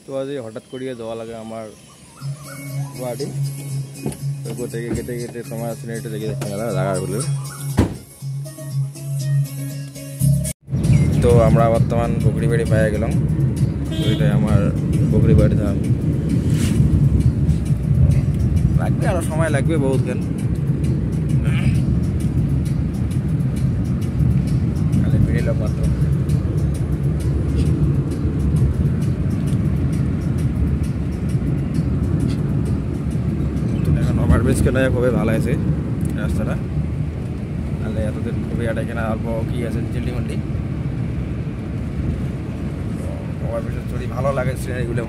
তো আজ হঠাৎ করিয়ে যাওয়া লাগে আমার গুয়াহাটি তো গোতে গেতে গেতে তোমার সিনেটে দেখে দেখতে গেল জায়গাগুলো তো আমরা বর্তমান বকরি বাড়ি পাইয়া গেলাম ওইটাই আমার বকরি বাড়ি ধাম লাগবে আরো সময় লাগবে বহুত কেন খালি বেরিয়ে মাত্র ওভারব্রিজ কেনা খুবই ভালো আছে রাস্তাটা তাহলে এতদিন খুবই এটা কেনা অল্প কি আছে চিল্লি মান্ডি ওভারব্রিজ চড়ি ভালো লাগে সিনারিগুলো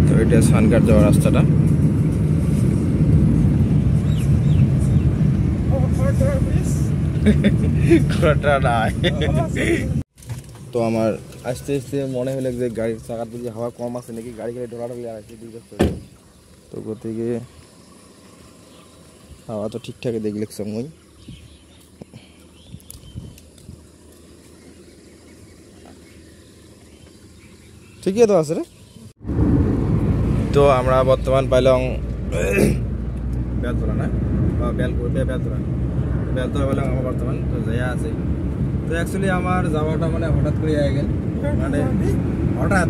তো এটা সানকার যাওয়ার রাস্তাটা তো আমার আস্তে আস্তে মনে হলো যে গাড়ির চাকার যদি হাওয়া কম আছে নাকি গাড়ি গাড়ি ঢোলাঢুলি আছে তো গতিকে হাওয়া তো ঠিকঠাক দেখলে সময় ঠিকই তো আছে রে তো আমরা বর্তমান পাইলাম বেলতলা না বা বেলতলা বললাম আমার বর্তমান তো যাইয়া আছে তো অ্যাকচুয়ালি আমার যাওয়াটা মানে হঠাৎ করে আগে গেল মানে হঠাৎ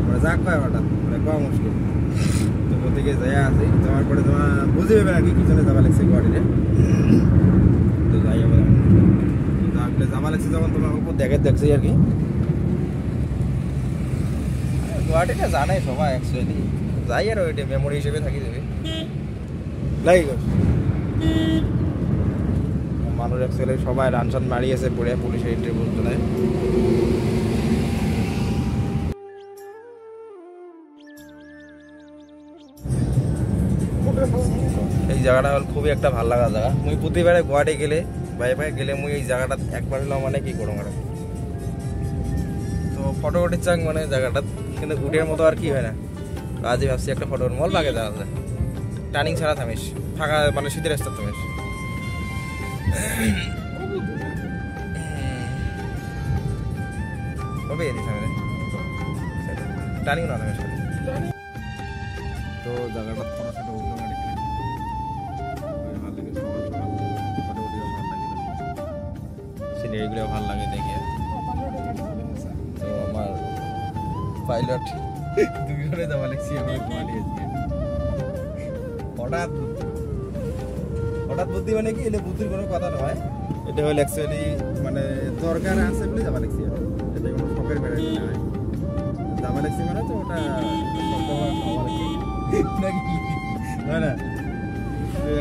মানে যা কয় হঠাৎ মানে কম মুশকিল তো ওদিকে যাইয়া আছে যাওয়ার পরে তোমার বুঝে যাবে আর কি জন্য যাওয়া লাগছে গুয়াহাটিতে তো যাইয়া বলে যাওয়া লাগছে যখন তোমার উপর দেখছি আর কি গুয়াহাটিটা জানাই সবাই অ্যাকচুয়ালি যাই আর ওইটা মেমোরি হিসেবে থাকি যাবে লাগে মানুষ অ্যাকচুয়ালি সবাই রানসান মারিয়েছে পড়ে পুলিশের ইন্টারভিউ নেয় এই জায়গাটা হল খুবই একটা ভালো লাগা জায়গা মুই প্রতিবারে গুয়াহাটি গেলে বাইরে গেলে মুই এই জায়গাটা একবার হলো মানে কি করো মানে তো ফটো উঠির চাক মানে জায়গাটা কিন্তু গুটির মতো আর কি হয় না আজই ভাবছি একটা ফটো মল লাগে জায়গাটা টার্নিং ছাড়া থামিস ফাঁকা মানে শীতের রাস্তা থামিস কবে এদিস আমি টার্নিং না থামিস তো জায়গাটা ফটো ফটো উঠলো মানে ভালো লাগে ফটো উঠিও ভালো লাগে সিনারিগুলো ভালো লাগে দেখে তো আমার পাইলট দুজনে যাওয়া লাগছি আমি গুয়াহাটি আজকে হঠাৎ বুদ্ধি মানে কি এটা বুদ্ধির কোনো কথা নয় এটা হলো অ্যাকচুয়ালি মানে দরকার আছে বলে যাওয়া লাগছি এটা কোনো শখের বেড়াই নয় যাওয়া লাগছি মানে তো ওটা নাকি হয় না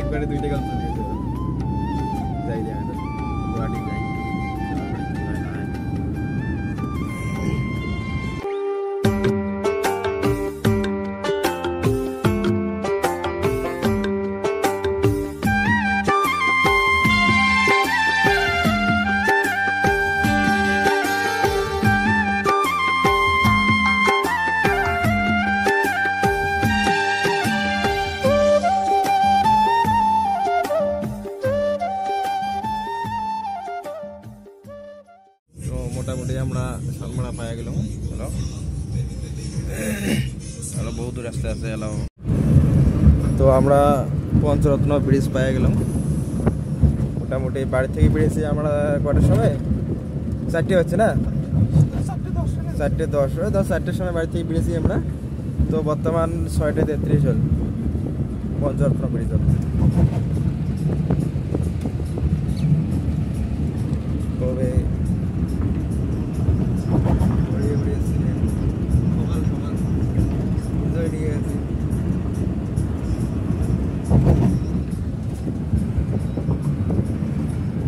একবারে দুইটা গান চলে গেছে যাই দেখা গুয়াহাটি যাই মোটামুটি আমরা শালমারা পাইয়া গেলাম হ্যালো হ্যালো বহুত রাস্তা আছে হ্যালো তো আমরা পঞ্চরত্ন ব্রিজ পাইয়া গেলাম মোটামুটি বাড়ি থেকে বেরিয়েছি আমরা কটার সময় 4টে হচ্ছে না 4:10 4টের সময় বাড়ি থেকে বেরিয়েছি আমরা তো বর্তমান 6:33 হল পঞ্চরত্ন ব্রিজ তবে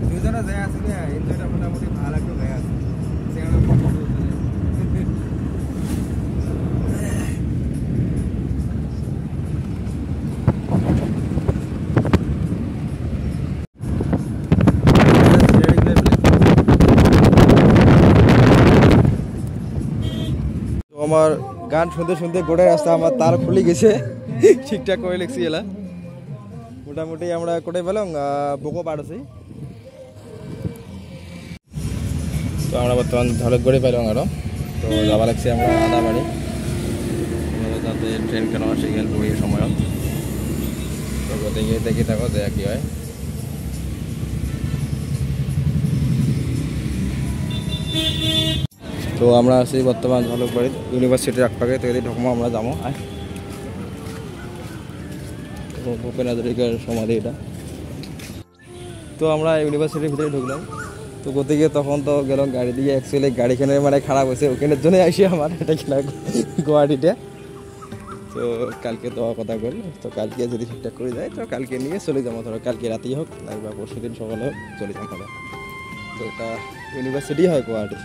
দুজনে যায় আছে না এনজয়টা মোটামুটি ভালো একটু হয়ে আছে সেখানে আমার গান শুনতে শুনতে গোটা রাস্তা আমার তার খুলে গেছে ঠিকঠাক করে লিখছি এলা মোটামুটি আমরা কোথায় পেলাম বোকো পাড়ছি। তো আমরা বর্তমান ঝলকগড়ি পাইলাম আরো। তো যাওয়া লাগছে আমরা আদাবাড়ি, যাতে ট্রেন কেন আসে গেল বইয়ের সময়। তো দেখে দেখি থাকো যে কি হয়। তো আমরা আছি বর্তমান ঝলকবাড়ি ইউনিভার্সিটির একপাকে। তো এদিকে ঢুকবো আমরা যাবো। ভূপেন হাজারিকার সমাধি এটা। তো আমরা ইউনিভার্সিটির ভিতরে ঢুকলাম। তো কোথায় গিয়ে তখন তো গেলাম গাড়ি দিয়ে, অ্যাকচুয়ালি গাড়িখানে মানে খারাপ হয়েছে, ওখানের জন্য আসি আমার এটা কিনা গুয়াহাটিতে। তো কালকে তো কথা করি, তো কালকে যদি ঠিকঠাক করে যায় তো কালকে নিয়ে চলে যাবো। ধরো কালকে রাতেই হোক বা পরশু দিন সকালে হোক চলে যাবো তাহলে। তো এটা ইউনিভার্সিটি হয় গুয়াহাটি।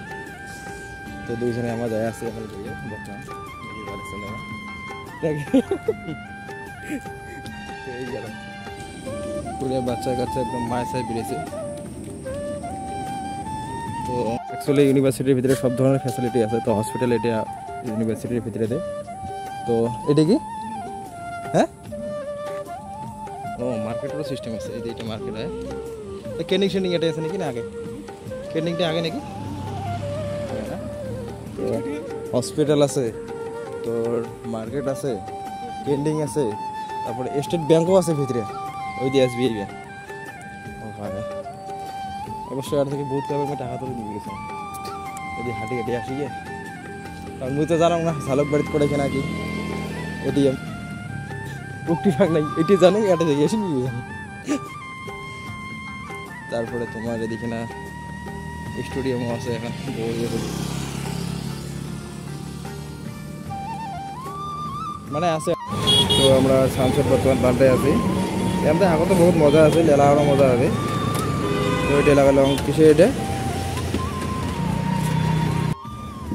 তো দুইজনে আমরা যাই আসছি এখন থেকে বর্তমান পুরো বাচ্চা কাচ্চা একদম মায়ের সাই বেড়েছে। তো অ্যাকচুয়ালি ইউনিভার্সিটির ভিতরে সব ধরনের ফ্যাসিলিটি আছে। তো হসপিটাল এটা ইউনিভার্সিটির ভিতরে দেয়। তো এটা কি হ্যাঁ ও মার্কেটেরও সিস্টেম আছে। এই যে এটা মার্কেট হয়। ক্যান্টিং শেন্টিং এটা আছে নাকি না আগে? ক্যান্টিংটা আগে নাকি? হসপিটাল আছে, তোর মার্কেট আছে, ক্যান্টিং আছে, তারপরে স্টেট ব্যাঙ্কও আছে ভিতরে, ওই দিয়ে SBI ব্যাঙ্ক। অবশ্যই আর থেকে বহুত কবে টাকা তুলে নিয়ে গেছে যদি হাঁটি হাঁটি আসি গিয়ে। কারণ মুই তো জানাম না ঝালকবাড়িতে করে কিনা কি ATM উক্তি ফাঁক নাই, এটি জানি এটা থেকে এসে নিয়ে যান। তারপরে তোমার এদিকে না স্টেডিয়ামও আছে এখন মানে আছে। তো আমরা সানসেট বর্তমান পাল্টাই আছি। এমনি আগত বহুত মজা আছে, লেলারও মজা হবে। তো এটা লাগালাম কিসে এটা।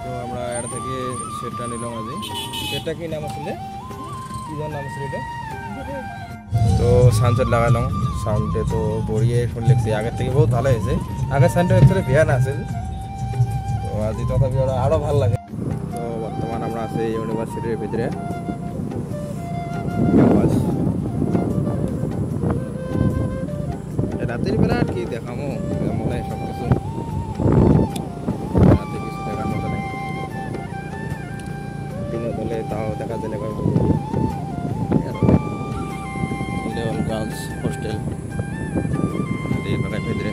তো আমরা এটা থেকে সেটটা নিলাম আজ। সেটটা কি নাম আসলে, কি নাম আসলে এটা? তো সানসেট লাগালাম, সাউন্ডে তো বড়িয়ে শুনে লিখছি আগের থেকে বহুত ভালো হয়েছে। আগের সাউন্ডটা অ্যাকচুয়ালি ভিয়ান আছে, তো আজ তথাপি ওরা আরও ভালো লাগে। তো বর্তমান আমরা আছি ইউনিভার্সিটির ভিতরে। রাতের বেলা আর কি দেখামো মনে হয় সব কিছু, রাতে কিছু দেখার মতো নেই। দিনের বেলে তাও দেখা দিলে গার্লস হোস্টেল ভিতরে।